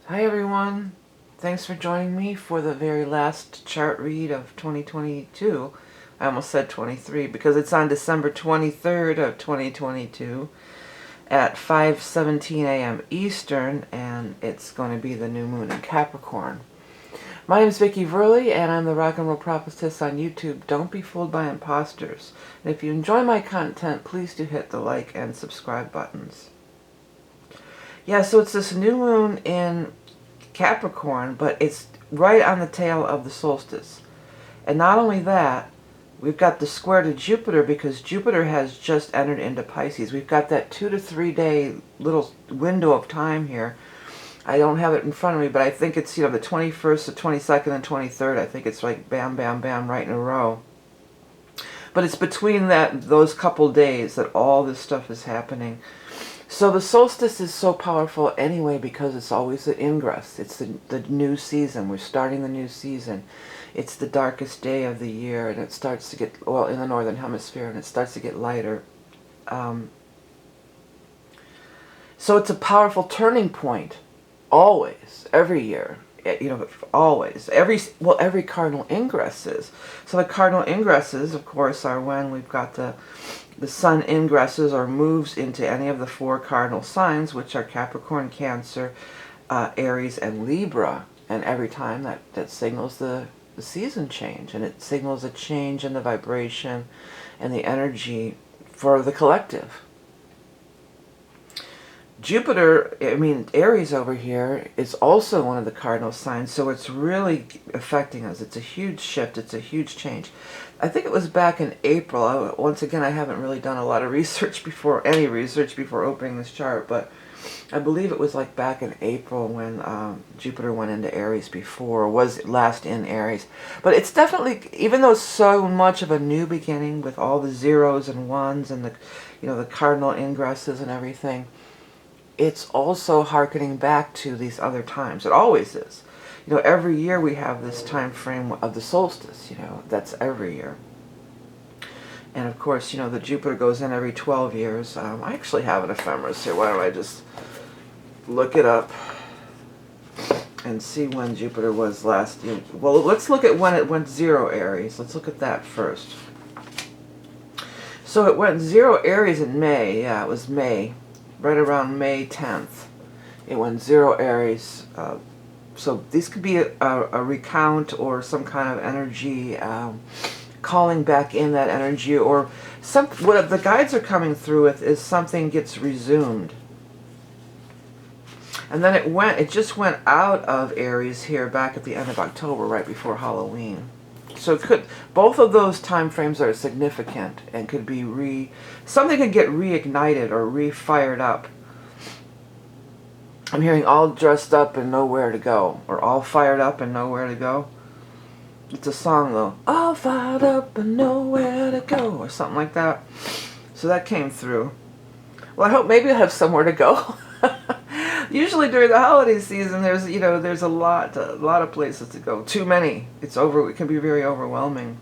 Hi everyone, thanks for joining me for the very last chart read of 2022. I almost said 23 because it's on December 23rd of 2022 at 5:17 a.m. Eastern, and it's going to be the new moon in Capricorn. My name is Vickieverlie, and I'm the Rock and Roll Prophetess on YouTube. Don't be fooled by imposters. And if you enjoy my content, please do hit the like and subscribe buttons. Yeah, so it's this new moon in Capricorn, but it's right on the tail of the solstice. And not only that, we've got the square to Jupiter because Jupiter has just entered into Pisces. We've got that 2 to 3 day little window of time here. I don't have it in front of me, but I think it's, the 21st, the 22nd, and 23rd. I think it's like bam, bam, bam, right in a row. But it's between those couple days that all this stuff is happening. So the solstice is so powerful anyway because it's always the ingress. It's the new season. We're starting the new season. It's the darkest day of the year, and it starts to get, well, in the northern hemisphere, and it starts to get lighter. So it's a powerful turning point, always, every year. Always. Every cardinal ingress is. So the cardinal ingresses, of course, are when we've got the sun ingresses or moves into any of the 4 cardinal signs, which are Capricorn, Cancer, Aries, and Libra. And every time that signals the season change, and it signals a change in the vibration and the energy for the collective. Jupiter, Aries over here is also one of the cardinal signs, so it's really affecting us. It's a huge shift. It's a huge change. I think it was back in April. Once again, I haven't really done a lot of research before opening this chart, but I believe it was like back in April when Jupiter went into Aries before, was last in Aries. But it's definitely, even though it's so much of a new beginning with all the zeros and ones and the cardinal ingresses and everything, it's also hearkening back to these other times. It always is. Every year we have this time frame of the solstice, that's every year. And of course, the Jupiter goes in every 12 years. I actually have an ephemeris here. Why don't I just look it up and see when Jupiter was last. Well, let's look at when it went 0 Aries. Let's look at that first. So it went 0 Aries in May. Yeah, it was May. Right around May 10th. It went 0 Aries. So these could be a recount or some kind of energy, calling back in that energy, or what the guides are coming through with is something gets resumed. And then it just went out of Aries here back at the end of October, right before Halloween. So both of those time frames are significant and could be something could get reignited or re-fired up. I'm hearing all dressed up and nowhere to go, or all fired up and nowhere to go. It's a song though. All fired up and nowhere to go, or something like that. So that came through. Well, I hope maybe I have somewhere to go. Usually during the holiday season, there's a lot of places to go. Too many. It can be very overwhelming.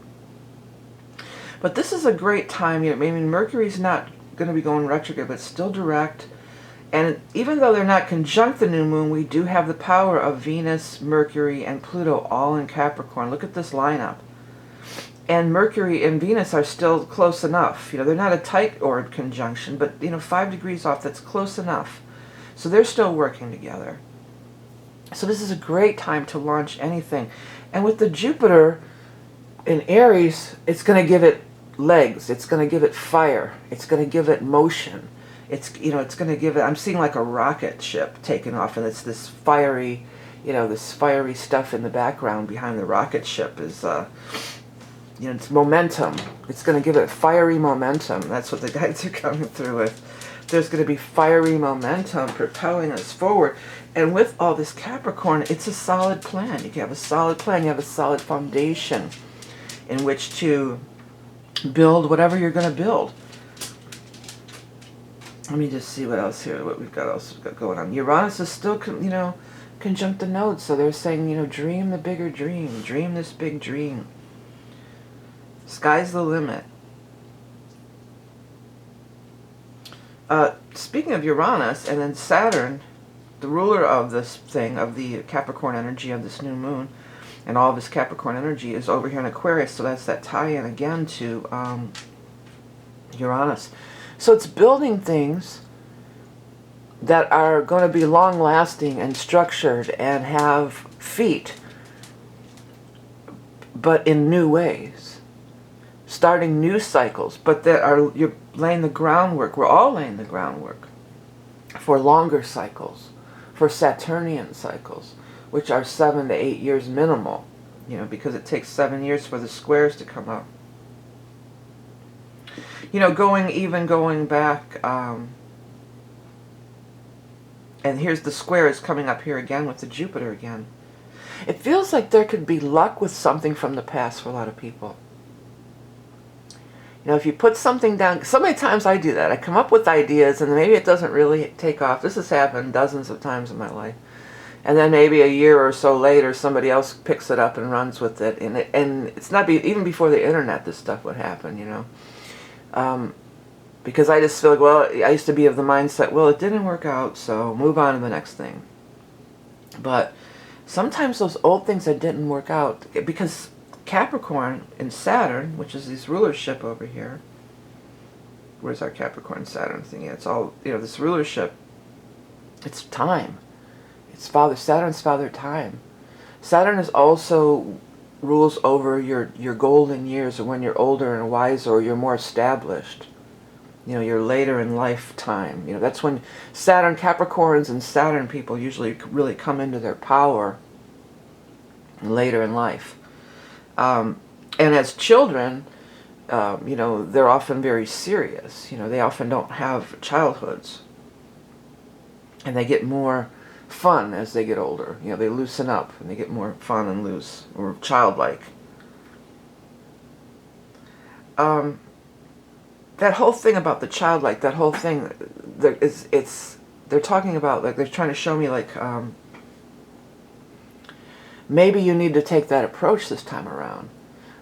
But this is a great time. Mercury's not going to be going retrograde, but still direct. And even though they're not conjunct the new moon, we do have the power of Venus, Mercury, and Pluto all in Capricorn. Look at this lineup. And Mercury and Venus are still close enough. They're not a tight ordered conjunction, but 5 degrees off, that's close enough. So they're still working together. So this is a great time to launch anything. And with the Jupiter in Aries, it's going to give it legs. It's going to give it fire. It's going to give it motion. It's going to give it, I'm seeing like a rocket ship taking off, and it's this fiery, this fiery stuff in the background behind the rocket ship is, it's momentum. It's going to give it fiery momentum. That's what the guides are coming through with. There's going to be fiery momentum propelling us forward. And with all this Capricorn, it's a solid plan. You have a solid plan. You have a solid foundation in which to build whatever you're going to build. Let me just see what we've got going on. Uranus is still, conjunct the nodes. So they're saying, dream the bigger dream. Dream this big dream. Sky's the limit. Speaking of Uranus, and then Saturn the ruler of this thing, of the Capricorn energy of this new moon, and all of this Capricorn energy is over here in Aquarius, so that's that tie-in again to Uranus. So it's building things that are going to be long-lasting and structured and have feet, but in new ways. Starting new cycles, but that are, you're laying the groundwork, we're all laying the groundwork for longer cycles, for Saturnian cycles, which are 7 to 8 years minimal, you know, because it takes 7 years for the squares to come up. You know, going back, and here's the squares coming up here again with the Jupiter again. It feels like there could be luck with something from the past for a lot of people. You know, if you put something down, so many times I do that. I come up with ideas and maybe it doesn't really take off. This has happened dozens of times in my life. And then maybe a year or so later, somebody else picks it up and runs with it. And it's not even before the internet, this stuff would happen, you know. Because I just feel like, well, I used to be of the mindset, well, it didn't work out, so move on to the next thing. But sometimes those old things that didn't work out, because Capricorn and Saturn, which is this rulership over here, where's our Capricorn Saturn thing? It's all, you know, this rulership, it's time. It's Saturn's father time. Saturn is also rules over your golden years, or when you're older and wiser, or you're more established. You know, you're later in lifetime. You know, that's when Saturn, Capricorns and Saturn people usually really come into their power later in life. And as children, you know, they're often very serious. You know, they often don't have childhoods. And they get more fun as they get older. You know, they loosen up and they get more fun and loose, or childlike. That whole thing about the childlike, that whole thing, they're talking about, like, they're trying to show me, like, maybe you need to take that approach this time around.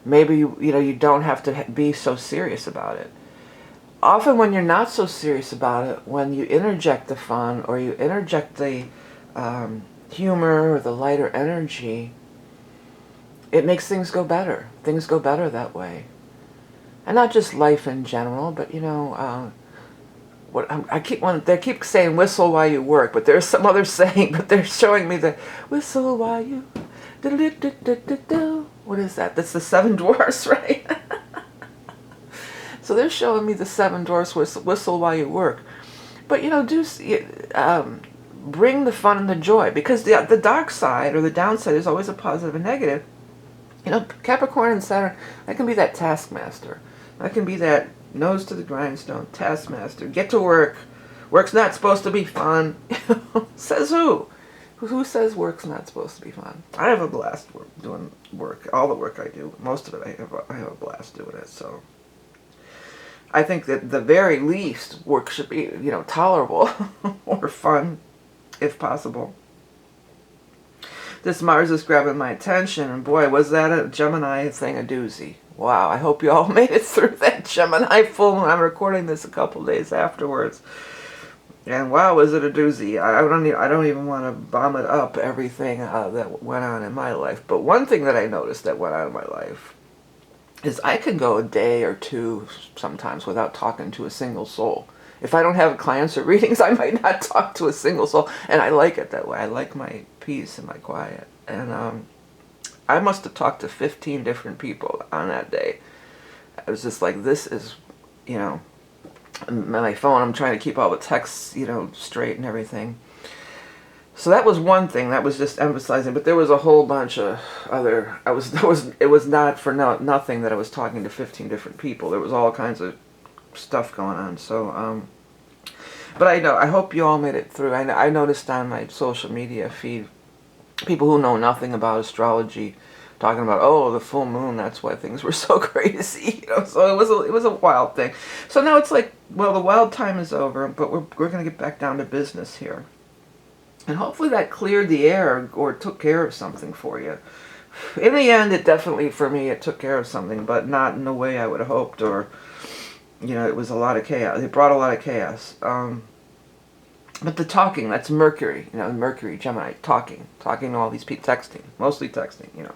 Maybe, you know, you don't have to be so serious about it. Often when you're not so serious about it, when you interject the fun, or you interject the humor, or the lighter energy, it makes things go better. Things go better that way. And not just life in general, but, you know, they keep saying whistle while you work, but there's some other saying, but they're showing me the whistle while you do. What is that? That's the Seven Dwarfs, right? So they're showing me the Seven Dwarfs whistle while you work. But, you know, bring the fun and the joy, because the dark side, or the downside, is always a positive and negative. You know, Capricorn and Saturn, that can be that taskmaster. That can be that nose to the grindstone taskmaster. Get to work. Work's not supposed to be fun. Says who? Who says work's not supposed to be fun? I have a blast doing work. All the work I do, most of it, I have a blast doing it. So I think that at the very least, work should be, you know, tolerable or fun, if possible. This Mars is grabbing my attention, and boy, was that a Gemini thing a doozy. Wow, I hope you all made it through that Gemini full moon. I'm recording this a couple days afterwards. And wow, was it a doozy. I don't even want to vomit up everything that went on in my life. But one thing that I noticed that went on in my life is I can go a day or two sometimes without talking to a single soul. If I don't have clients or readings, I might not talk to a single soul. And I like it that way. I like my peace and my quiet. And I must have talked to 15 different people on that day. I was just like, this is, you know, my phone, I'm trying to keep all the texts, you know, straight and everything. So that was one thing that was just emphasizing, but there was a whole bunch of other, it was not for nothing that I was talking to 15 different people. There was all kinds of stuff going on. So, but I hope you all made it through. I noticed on my social media feed, people who know nothing about astrology talking about, oh, the full moon, that's why things were so crazy, you know. So it was a wild thing. So now it's like, well, the wild time is over, but we're going to get back down to business here. And hopefully that cleared the air, or took care of something for you. In the end, it definitely, for me, it took care of something, but not in the way I would have hoped, or, you know, it was a lot of chaos. It brought a lot of chaos. But the talking, that's Mercury, you know, Mercury, Gemini, talking to all these people, texting, mostly texting, you know.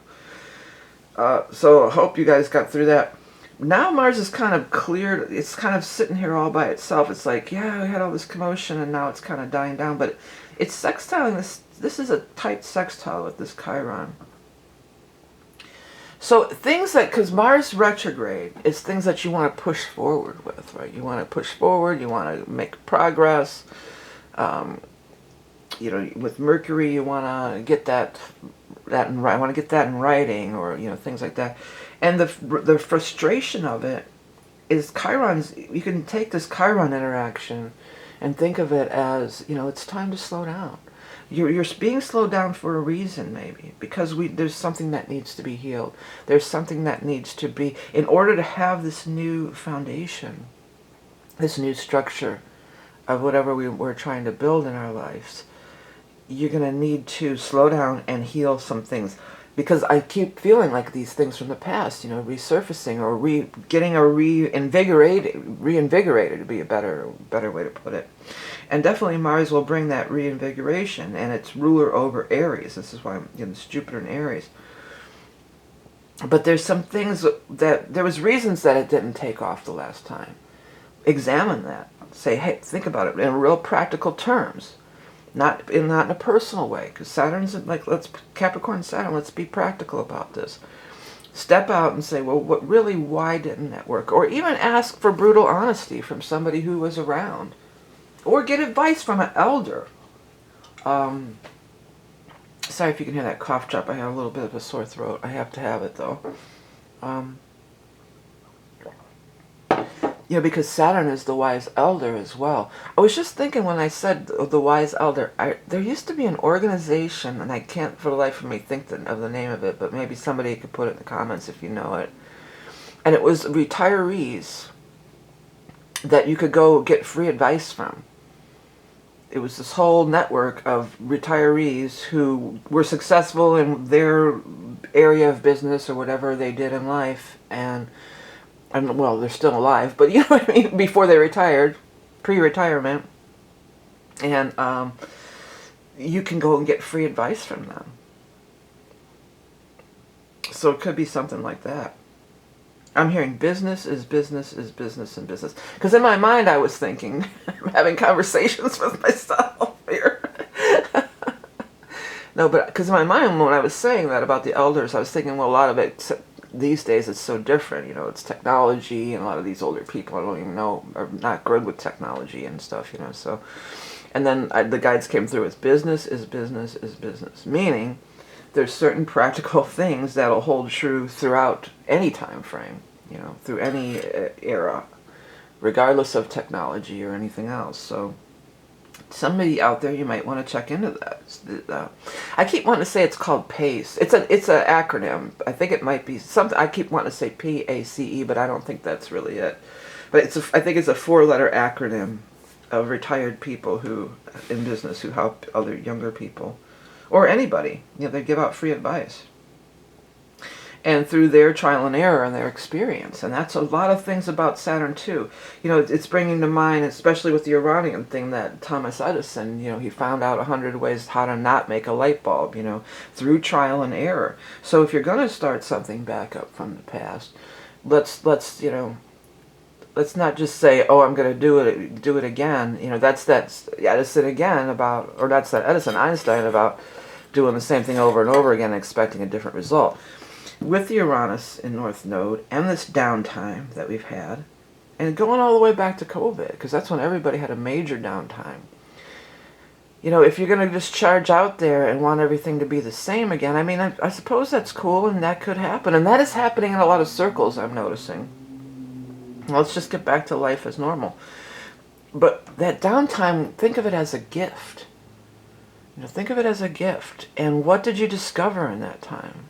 So I hope you guys got through that. Now Mars is kind of cleared. It's kind of sitting here all by itself. It's like, yeah, we had all this commotion and now it's kind of dying down. But it's sextiling this. This is a tight sextile with this Chiron. So things that, because Mars retrograde is things that you want to push forward with, right? You want to push forward. You want to make progress. You know, with Mercury, you want to get that I want to get that in writing, or, you know, things like that. And the frustration of it is Chiron's. You can take this Chiron interaction and think of it as, you know, it's time to slow down. You're being slowed down for a reason, maybe, because there's something that needs to be healed. There's something that needs to be, in order to have this new foundation, this new structure of whatever we're trying to build in our lives. You're going to need to slow down and heal some things. Because I keep feeling like these things from the past, you know, resurfacing or getting reinvigorated would be a better way to put it. And definitely Mars will bring that reinvigoration, and it's ruler over Aries. This is why, you know, it's Jupiter in Aries. But there's some things that, there was reasons that it didn't take off the last time. Examine that. Say, hey, think about it in real practical terms. Not in a personal way, because Saturn's like, Capricorn Saturn, let's be practical about this. Step out and say, well, why didn't that work? Or even ask for brutal honesty from somebody who was around. Or get advice from an elder. Sorry if you can hear that cough drop. I have a little bit of a sore throat. I have to have it, though. You know, because Saturn is the wise elder as well. I was just thinking when I said the wise elder, there used to be an organization, and I can't for the life of me think of the name of it, but maybe somebody could put it in the comments if you know it. And it was retirees that you could go get free advice from. It was this whole network of retirees who were successful in their area of business or whatever they did in life, and well, they're still alive, but you know what I mean, before they retired, pre-retirement, and you can go and get free advice from them. So it could be something like that. I'm hearing business is business is business and business. Because in my mind I was thinking, I'm having conversations with myself here. No, but because in my mind when I was saying that about the elders, I was thinking, well, a lot of it these days it's so different, you know, it's technology, and a lot of these older people I don't even know are not good with technology and stuff, you know, so. And then the guides came through with business is business is business, meaning there's certain practical things that'll hold true throughout any time frame, you know, through any era, regardless of technology or anything else. So somebody out there, you might want to check into that. I keep wanting to say it's called PACE. It's an acronym. I think it might be something. I keep wanting to say PACE, but I don't think that's really it. But I think it's a 4-letter acronym of retired people who in business who help other younger people or anybody. You know, they give out free advice. And through their trial and error and their experience. And that's a lot of things about Saturn too. You know, it's bringing to mind, especially with the Iranian thing, that Thomas Edison, you know, he found out 100 ways how to not make a light bulb, you know, through trial and error. So if you're going to start something back up from the past, let's you know, let's not just say, oh, I'm going to do it again. You know, that's Edison again about, or that's that Edison Einstein about doing the same thing over and over again, expecting a different result. With the Uranus in North Node and this downtime that we've had, and going all the way back to COVID, because that's when everybody had a major downtime. You know, if you're going to just charge out there and want everything to be the same again, I mean, I suppose that's cool, and that could happen. And that is happening in a lot of circles, I'm noticing. Let's just get back to life as normal. But that downtime, think of it as a gift. You know, think of it as a gift. And what did you discover in that time?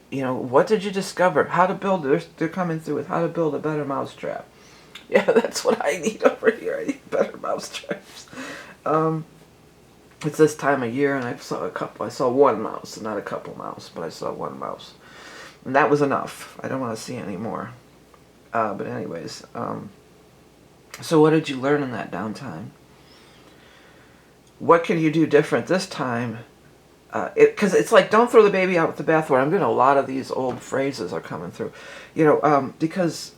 You know, what did you discover? How to build, they're coming through with how to build a better mousetrap. Yeah, that's what I need over here. I need better mousetraps. It's this time of year, and I saw one mouse, not a couple mouse, but I saw one mouse. And that was enough. I don't want to see any more. But anyways, so what did you learn in that downtime? what can you do different this time? Because it's like, don't throw the baby out with the bathwater. I'm getting a lot of these old phrases are coming through, because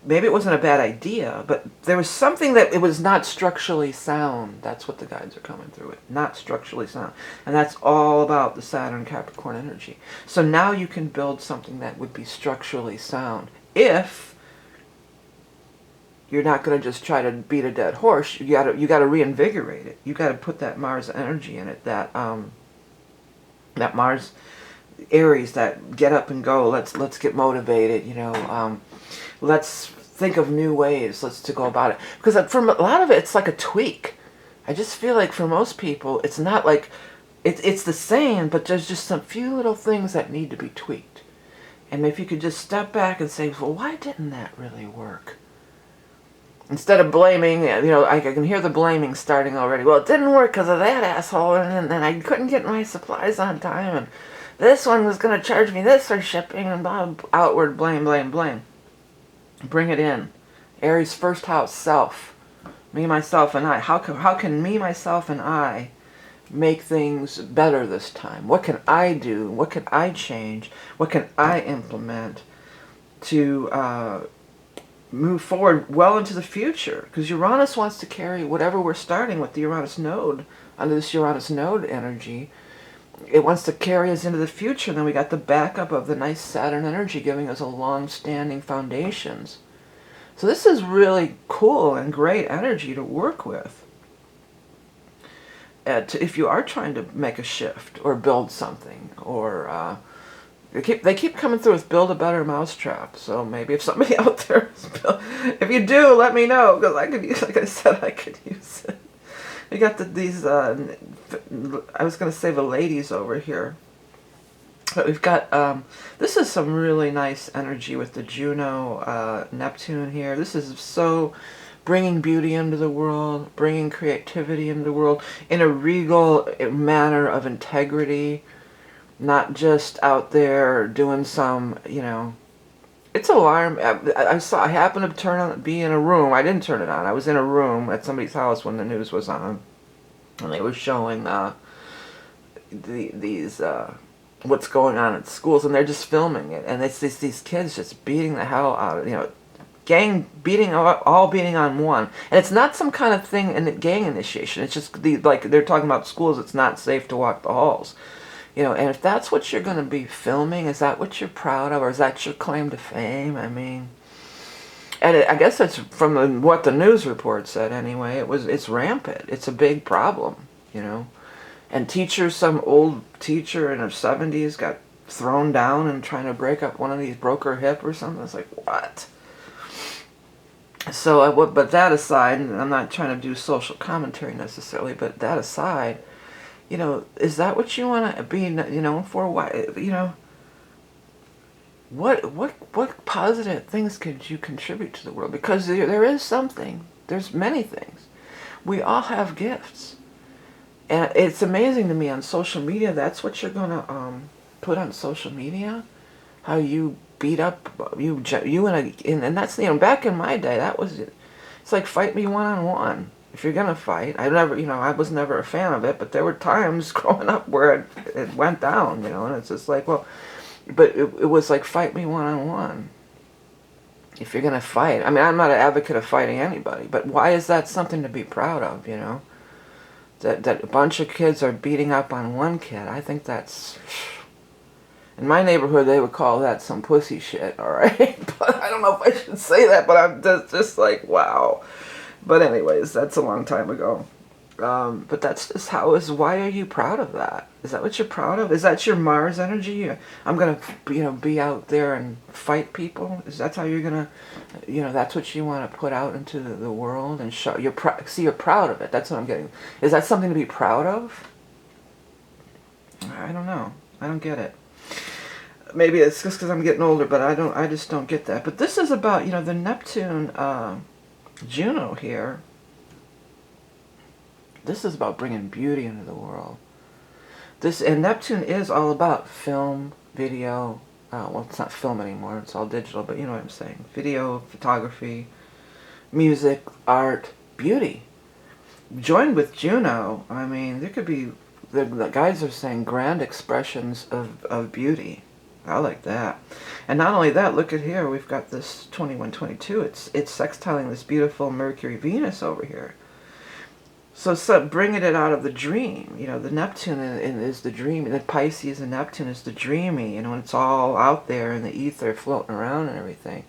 maybe it wasn't a bad idea, but there was something that it was not structurally sound. That's what the guides are coming through with, not structurally sound. And that's all about the Saturn Capricorn energy. So now you can build something that would be structurally sound. If you're not going to just try to beat a dead horse, you got to reinvigorate it. You got to put that Mars energy in it, that Mars Aries, that get up and go. Let's get motivated. Let's think of new ways. Let's to go about it. Because for a lot of it, it's like a tweak. I just feel like for most people, it's not like it's the same, but there's just some few little things that need to be tweaked. And if you could just step back and say, well, why didn't that really work? Instead of blaming, I can hear the blaming starting already. Well, it didn't work because of that asshole, and then I couldn't get my supplies on time, and this one was going to charge me this for shipping, and blah, outward blame, blame, blame. Bring it in. Aries first house, self. Me, myself, and I. How can me, myself, and I make things better this time? What can I do? What can I change? What can I implement to move forward well into the future? Because Uranus wants to carry whatever we're starting with the Uranus node, under this Uranus node energy. It wants to carry us into the future. Then we got the backup of the nice Saturn energy giving us a long-standing foundations. So this is really cool and great energy to work with. If you are trying to make a shift or build something, or they keep coming through with build a better mousetrap. So maybe if somebody out there, if you do, let me know, because I could use, like I said, I could use it. We got these. I was going to say the ladies over here, but we've got. This is some really nice energy with the Juno Neptune here. This is so bringing beauty into the world, bringing creativity into the world in a regal manner of integrity. Not just out there doing some, it's alarm. I happened to be in a room. I didn't turn it on. I was in a room at somebody's house when the news was on, and they were showing these what's going on at schools, and they're just filming it, and it's these kids just beating the hell out of, gang beating, all beating on one, and it's not some kind of thing in the gang initiation. It's just like they're talking about schools. It's not safe to walk the halls. And if that's what you're going to be filming, is that what you're proud of, or is that your claim to fame? I mean, and I guess it's from what the news report said anyway. It's rampant. It's a big problem, And teachers, some old teacher in her 70s got thrown down and trying to break up one of these, broke her hip or something. It's like, what? So, but that aside, and I'm not trying to do social commentary necessarily, but that aside, is that what you want to be, known for? Why, what positive things could you contribute to the world? Because there is something. There's many things. We all have gifts. And it's amazing to me on social media, that's what you're going to put on social media? How you beat up, and that's, back in my day, that was it. It's like, fight me one-on-one. If you're gonna fight, I was never a fan of it, but there were times growing up where it went down, and it's just like, well, but it was like, fight me one-on-one. If you're gonna fight, I'm not an advocate of fighting anybody, but why is that something to be proud of, That a bunch of kids are beating up on one kid, I think that's, in my neighborhood, they would call that some pussy shit, alright? But I don't know if I should say that, but I'm just like, wow. But anyways, that's a long time ago. But that's just why are you proud of that? Is that what you're proud of? Is that your Mars energy? I'm going to, be out there and fight people? Is that how you're going to, that's what you want to put out into the world and show? You're proud of it. That's what I'm getting. Is that something to be proud of? I don't know. I don't get it. Maybe it's just because I'm getting older, but I just don't get that. But this is about, the Neptune, Juno here. This is about bringing beauty into the world. And Neptune is all about film, video. Well, it's not film anymore. It's all digital, but you know what I'm saying. Video, photography, music, art, beauty. joined with Juno, I mean, there could be, the guides are saying grand expressions of beauty. I like that. And not only that, look at here, we've got this 2122. It's sextiling this beautiful Mercury Venus over here. So bringing it out of the dream. You know, the Neptune is the dream. The Pisces and Neptune is the dreamy. You know, and it's all out there in the ether, floating around and everything.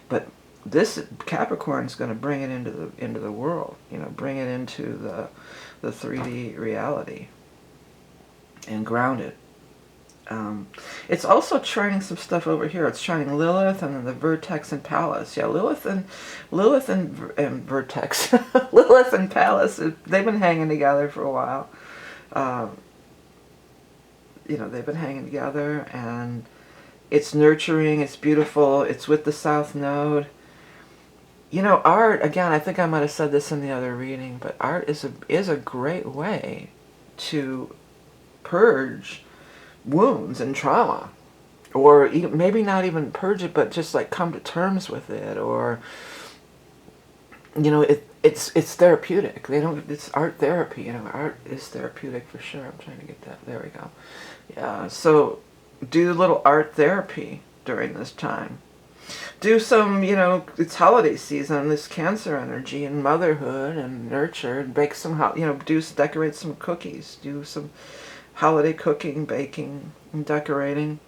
But this Capricorn is going to bring it into the world. You know, bring it into the 3D reality and ground it. It's also trining some stuff over here. It's trining Lilith and then the Vertex and Pallas. Yeah, Lilith and Vertex, Lilith and Pallas. They've been hanging together for a while. You know, they've been hanging together, and it's nurturing. It's beautiful. It's with the South Node. You know, art. Again, I think I might have said this in the other reading, but art is a great way to purge wounds and trauma, or even, maybe not even purge it, but just like come to terms with it, or you know, it's therapeutic. It's art therapy. You know, art is therapeutic for sure. I'm trying to get that. There we go. Yeah. So do a little art therapy during this time. Do some, you know, it's holiday season, this Cancer energy and motherhood and nurture, and bake some, you know, decorate some cookies, do some holiday cooking, baking, and decorating.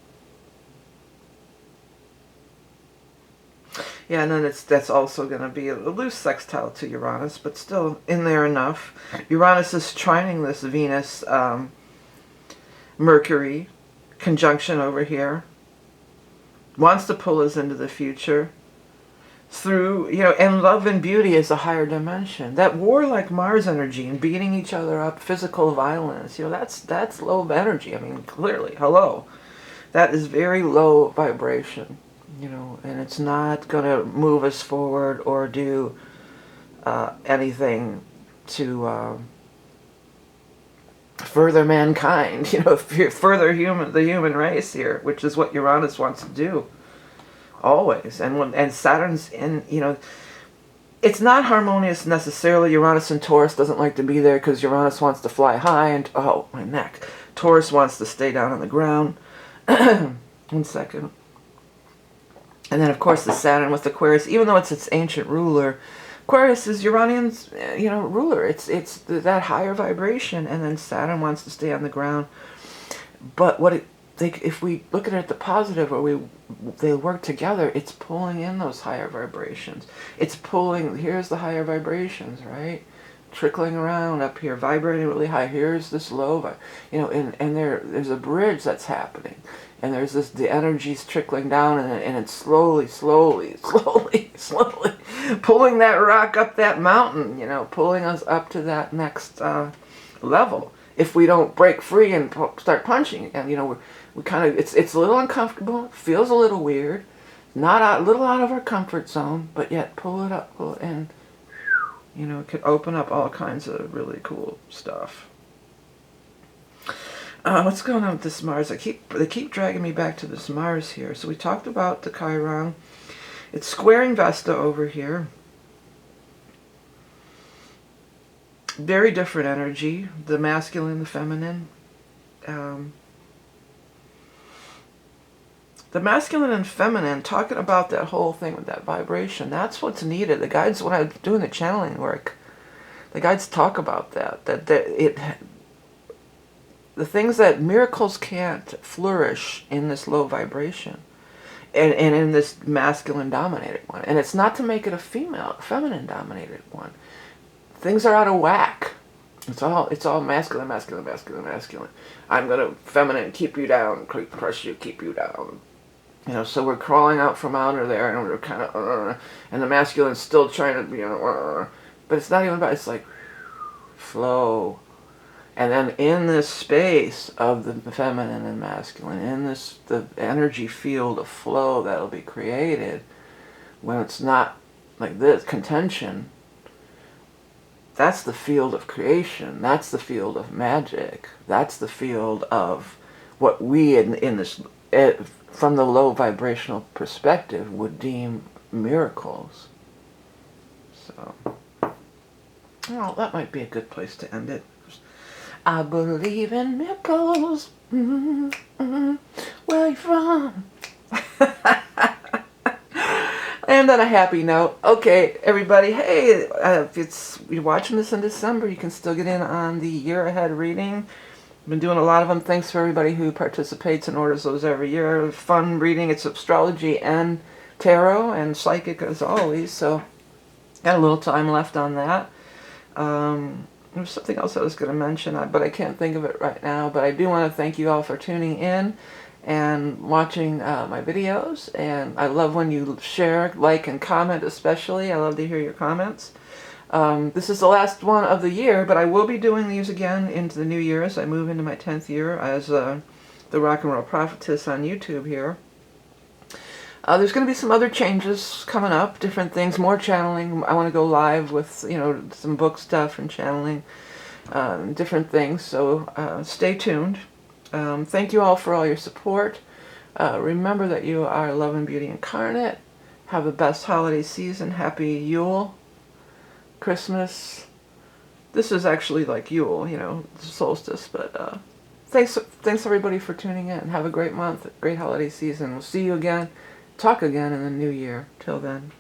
Yeah, and then that's also going to be a loose sextile to Uranus, but still in there enough. Uranus is trining this Venus, Mercury conjunction over here. Wants to pull us into the future. Through, you know, and love and beauty is a higher dimension. That warlike Mars energy and beating each other up, physical violence, you know, that's low energy. I mean, clearly, hello. That is very low vibration, you know, and it's not going to move us forward or do anything to further mankind, you know, further the human race here, which is what Uranus wants to do. Always. And Saturn's in, you know, it's not harmonious necessarily. Uranus and Taurus doesn't like to be there because Uranus wants to fly high and, oh, my neck. Taurus wants to stay down on the ground. 1 second. And then, of course, the Saturn with Aquarius, even though it's its ancient ruler, Aquarius is Uranian's, you know, ruler. It's that higher vibration, and then Saturn wants to stay on the ground. But if we look at it the positive, or they work together, it's pulling in those higher vibrations. It's pulling, here's the higher vibrations, right? Trickling around up here, vibrating really high. Here's this low, you know, and there's a bridge that's happening. And there's the energy's trickling down, and it's slowly pulling that rock up that mountain, you know, pulling us up to that next level. If we don't break free and start punching, and, you know, we kind of, it's a little uncomfortable, feels a little weird, a little out of our comfort zone, but yet pull it up, and, you know, it could open up all kinds of really cool stuff. What's going on with this Mars? They keep dragging me back to this Mars here. So we talked about the Chiron. It's squaring Vesta over here. Very different energy. The masculine, the feminine. The masculine and feminine, talking about that whole thing with that vibration, that's what's needed. The guides, when I'm doing the channeling work, the guides talk about that the things that miracles can't flourish in this low vibration and in this masculine dominated one. And it's not to make it a feminine dominated one. Things are out of whack. It's all masculine. I'm going to feminine, keep you down, crush you, keep you down. You know, so we're crawling out from under there, and we're kind of, and the masculine's still trying to, you know, but it's not even about, it's like, flow. And then in this space of the feminine and masculine, in the energy field of flow that'll be created, when it's not like this, contention, that's the field of creation, that's the field of magic, that's the field of what we in this, from the low vibrational perspective, would deem miracles. So, Oh, that might be a good place to end it. I believe in miracles. Where you from? And on a happy note, okay, everybody, hey, if you're watching this in December, you can still get in on the year ahead reading. I've been doing a lot of them. Thanks for everybody who participates and orders those every year. Fun reading. It's astrology and tarot and psychic as always. So, got a little time left on that. There's something else I was going to mention, but I can't think of it right now. But I do want to thank you all for tuning in and watching my videos. And I love when you share, like, and comment especially. I love to hear your comments. This is the last one of the year, but I will be doing these again into the new year as I move into my 10th year as the Rock and Roll Prophetess on YouTube here. There's going to be some other changes coming up, different things, more channeling. I want to go live with, you know, some book stuff and channeling, different things. So stay tuned. Thank you all for all your support. Remember that you are love and beauty incarnate. Have the best holiday season. Happy Yule, Christmas. This is actually like Yule, you know, solstice. But thanks everybody for tuning in. Have a great month, great holiday season. We'll see you again. Talk again in the new year. Till then.